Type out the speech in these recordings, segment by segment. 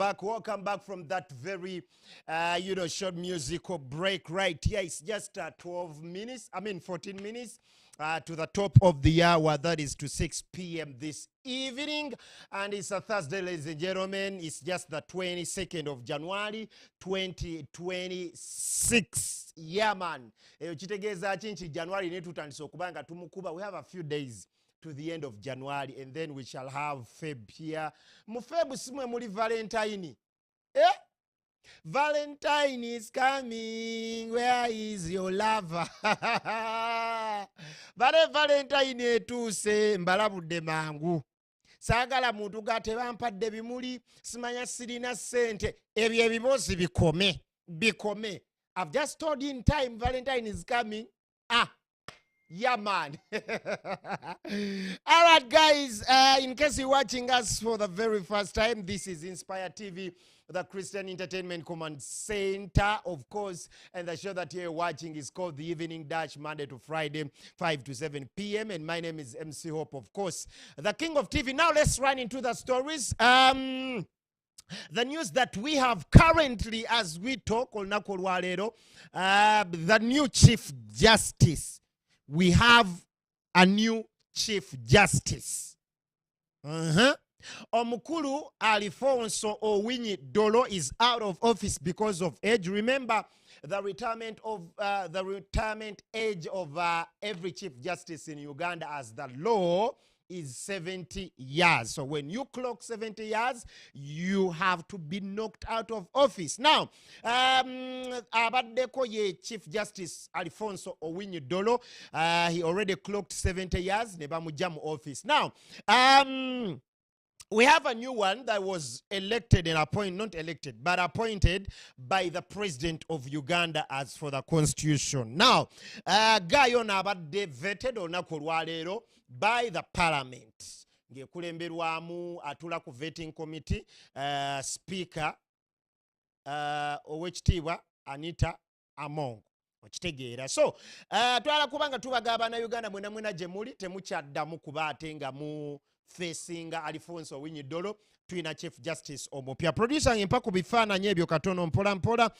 Welcome back from that very, short musical break right here. It's just 12 minutes, 14 minutes to the top of the hour. That is to 6 p.m. this evening. And it's a Thursday, ladies and gentlemen. It's just the 22nd of January, 2026. Yeah, man. Chitegeza chinchi January netutandisa okubanga tumukuba. We have a few days to the end of January, and then we shall have Feb here. Mu Feb simwe muli Valentine. Valentine is coming. Where is your lover? Valentine etuse mbalabudde mangu. Sagala muntu gate bampadde bimuli simanya sirina sente. Ebyo ebibozi bikome. I've just told you in time Valentine is coming. Yeah, man. All right, guys. In case you're watching us for the very first time, this is Inspire TV, the Christian Entertainment Command Center, of course. And the show that you're watching is called The Evening Dash, Monday to Friday, 5 to 7 p.m. And my name is MC Hope, of course, the king of TV. Now, let's run into the stories. The news that we have currently as we talk, the new Chief Justice. We have a new Chief Justice. Omukulu Alfonso Owinyi Dolo is out of office because of age. Remember, the retirement age of every Chief Justice in Uganda as the law is 70 years. So when you clock 70 years, you have to be knocked out of office. Now, Abaddeko ye Chief Justice Alfonso Owinyi Dolo, he already clocked 70 years, nebamuja mu office. Now, we have a new one that was elected and appointed, not elected, but appointed by the president of Uganda as for the constitution. Now, Gayo Nabade vetted olunaku olwaleero by the parliament. Ngekulemberwamu atula ku vetting committee, speaker, owekitiibwa Anita Among. Okitegeera. So, twala kubanga tubagaba na Uganda mwena gye muli temukyaddamu kuba ate nga mu facing Alfonso Owinyi Dolo twina Chief Justice omupya. Producer ngimpa ku bifaananyi ebyo katono mpola.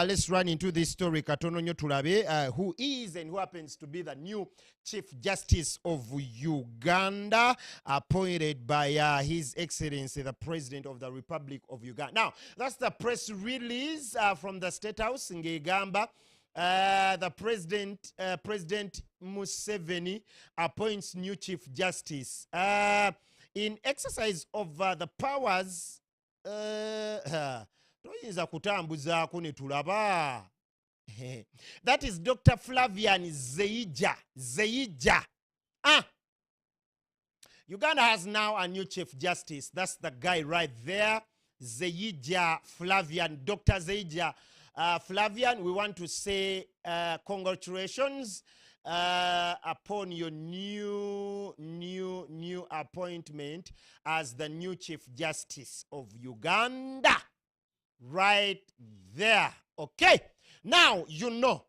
Let's run into this story katono nyo tulabe who is and who happens to be the new Chief Justice of Uganda, appointed by His Excellency the President of the Republic of Uganda. Now, that's the press release from the State House in Uganda. The President Museveni appoints new Chief Justice in exercise of the powers. Toyinza kutambuzaako ne tulaba. That is Dr. Flavian Zeija. Uganda has now a new Chief Justice. That's the guy right there, Zeija Flavian. Dr. Zeija Flavian, we want to say congratulations upon your new appointment as the new Chief Justice of Uganda. Right there. Okay. Now you know.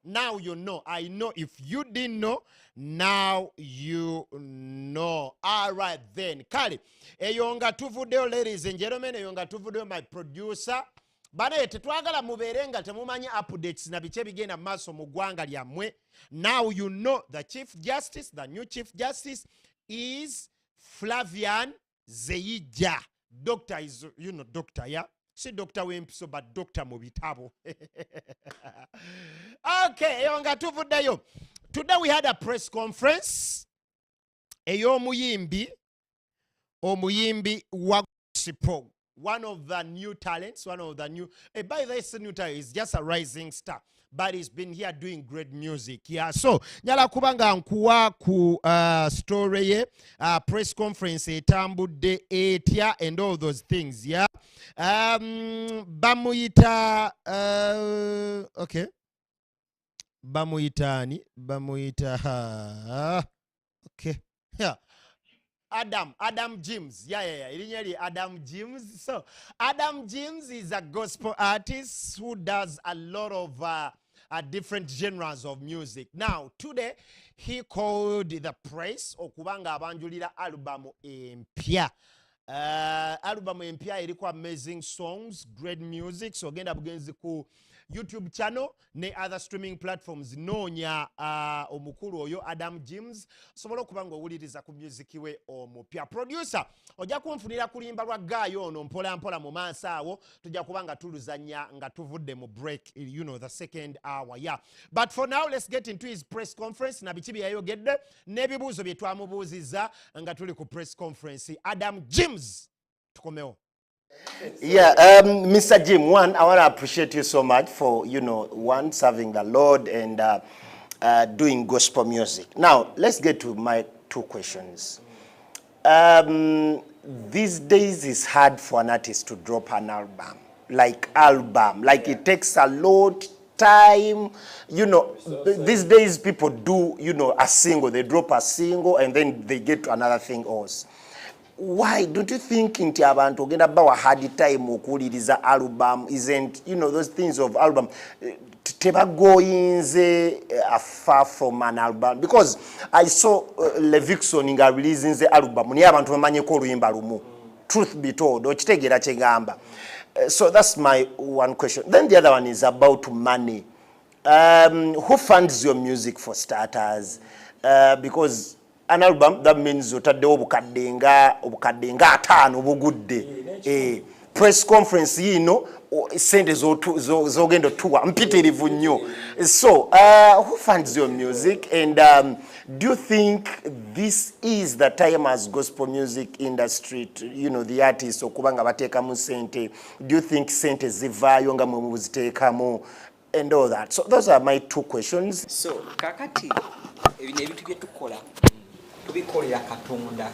I know if you didn't know, now you know. All right then. Kali. Eyonga tuvudeo, ladies and gentlemen. Eyonga tuvudeo, my producer. Bane tetwagala muberenga temumanyi updates na biche bigenda maso mu ggwanga lyammwe. Now you know the Chief Justice, the new Chief Justice is Flavian Zeija. Doctor is, doctor, yeah? See Dr. Wempiso, but Dr. Mubitabo. Okay, yonga tuvudeyo. Today we had a press conference. Eyo omuyimbi wa gospel. One of the new talents, by the way, it's a new talent, he's just a rising star, but he's been here doing great music. Yeah, so, nyala kubanga nkuwa ku story ye, press conference etambudde etya and all those things, yeah. Bamuyita, okay. Bamuyita, okay, yeah. Adam James. Yeah. Adam James. So, Adam James is a gospel artist who does a lot of different genres of music. Now, today, he called the press okubanga abanjulira album empya. album empya eriko amazing songs, great music. So genda bugenzi ku YouTube channel ne other streaming platforms noonya omukulu oyo Adam James sobola okuba ng'owuliriza ku music we omupya. Producer ojja kunfunira kulimba lwa gaayo ono mpola mpola mu maaso awo tujja kuba nga tuluzanya nga tuvudde mu break, you know, the second hour, yeah. But for now let's get into his press conference na biki bye yayogedde n'ebibuuzo bye twamubuuzizza nga tuli ku press conference. Adam James tukomewo. Yeah, Mr. Jim, one, I want to appreciate you so much for, you know, one, serving the Lord and doing gospel music. Now, let's get to my two questions. These days it's hard for an artist to drop an album. Like it takes a lot time, you know. These days people do, you know, a single, they drop a single and then they get to another thing else. Why don't you think nti abantu ogenda bawa hard time okuwuliriza album isn't, you know, those things of album tebagoyinze far from an album? Because I saw Levixon nga releasing the album niye abantu bamanyeko oluyimba lumu. Truth be told, okitegera kyegamba. So that's my one question. Then the other one is about money. Who funds your music for starters? Because an album, that means otaddewo obukadde nga 5 obugudde. Press conference yino sente zogenda otuwa mpitirivu nnyo. So who funds your music, and do you think this is the time as gospel music industry to, you know, the artists okuba nga bateekamu sente? Do you think sente zivaayo nga mwe muziteekamu and all that? So those are my two questions. So kakati ebintu bye tukola tubikolera Katonda,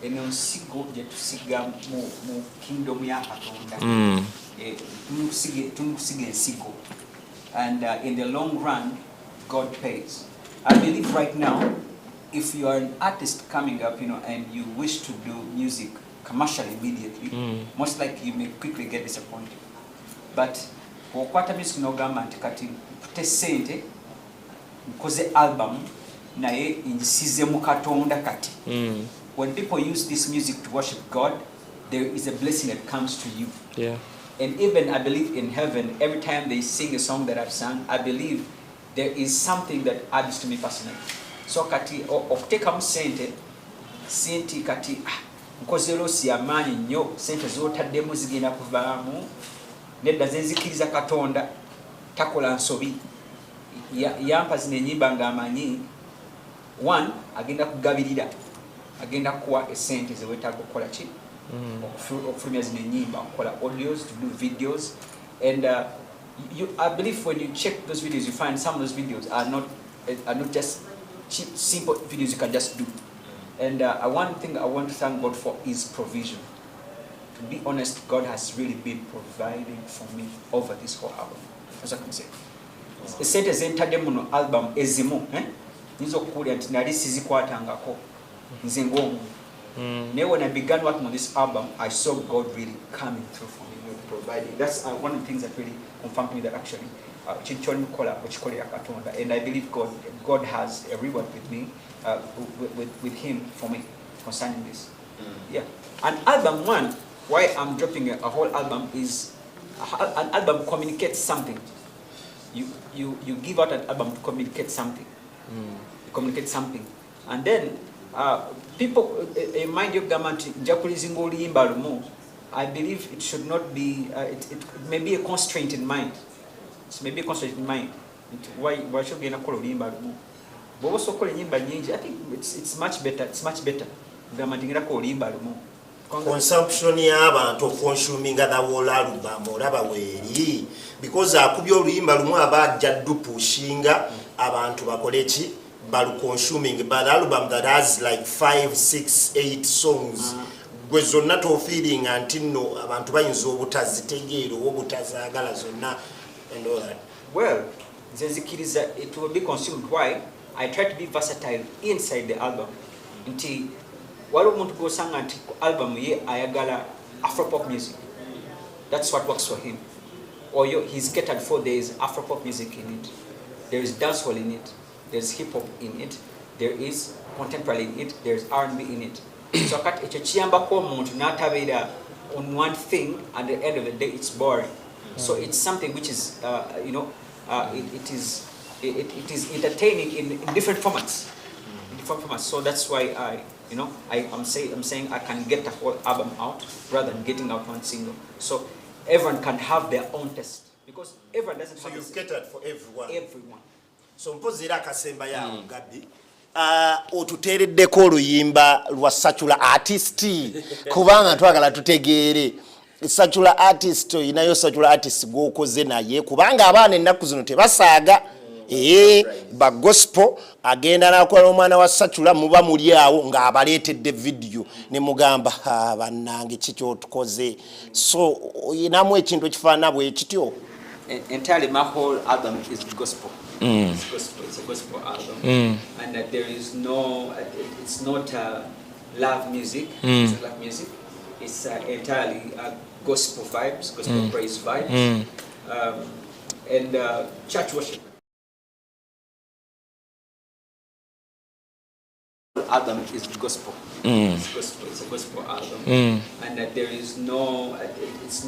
eno nsigo gye tusiga mu kingdom ya Katonda. Tumusiga ensigo, and in the long run God pays. I believe right now, if you are an artist coming up, you know, and you wish to do music commercially immediately, most likely you may quickly get disappointed. But okwata music n'ogamba nti kati mpute sente nkoze album naye insize mu Katonda kati. When people use this music to worship God, there is a blessing that comes to you. Yeah. And even I believe in heaven, every time they sing a song that I've sung, I believe there is something that adds to me personally. So kati okutekamu sente kati nkoze losi amaanyi nnyo, sente z'otaddemu zigenda kuvaamu, nedda zenzikiriza Katonda takola nsobi. Yampa zino ennyimba ng'amanyi, one, agenda kugabirira, agenda kuwa esente ze weetaaga okukola ki okufulumya zino ennyimba, okukola audios, to do videos. And I believe when you check those videos, you find some of those videos are not just cheap, simple videos you can just do. And one thing I want to thank God for is provision. To be honest, God has really been providing for me over this whole album. As I can say. Esente zentadde muno album ezimu, nizo okuwulira nti nali sizikwatangako nze ng'omuntu. When I began working on this album, I saw God really coming through for me, providing. That's one of the things that really confirmed me that actually, and I believe God has a reward with me, with Him for me concerning this. Yeah, and album one, why I'm dropping a whole album is an album communicates something. You give out an album to communicate something. You communicate something, and then people mind your government jakulizing oluyimba lumu. I believe it should not be. It may be a constraint in mind. It may be a constraint in mind. Why should we not call oluyimba lumu? But also call oluyimba nyingi. I think it's much better. It's much better. Government ingira call oluyimba lumu. Consumption y'abantu consuming the whole album olaba weeri, because akubya oluyimba lumu abajja dupushinga abantu bakole ki balu consuming, but album that has like 5, 6, 8 songs gwe zonna to feeling until no abantu bayinza obutazitegeera obutazaagala zonna and all that. Well, zenzikiriza it will be consumed. Why? I try to be versatile inside the album. Nti waliwo omuntu gw'osanga nti ku album ye ayagala Afropop music. That's what works for him. Or he's catered for, there is Afropop music in it. There is dancehall in it. There's hip hop in it. There is contemporary in it. There's R&B in it. So kati ekyo kiyambako omuntu n'atabeera on one thing, and at the end of the day it's boring. So it's something which is it is entertaining in different formats. So that's why I'm saying I can get the whole album out rather than getting out one single. So everyone can have their own taste, because everyone doesn't have. So you've catered for everyone. Everyone. So mpozi era akasemba yawo Gabi. Otuteereddeko oluyimba lwa Secular Artist kubanga twagala tutegeere Secular Artist inayo Secular Artist gwokoze naye kubanga abaana ennaku zino tebasaaga ba gospel agenda nakola omwana wa Secular muba muli awo ng'abaleetedde video ne mugamba bannange kikyo tukoze, so inamu ekintu ekifaana bwe kityo. Entirely my whole album is gospel. It's a gospel album, and there is no, it's not love music. It's not love music. It's entirely gospel vibes, gospel praise vibes, and church worship. Album is gospel. It's gospel. It's a gospel album, and there is no, it's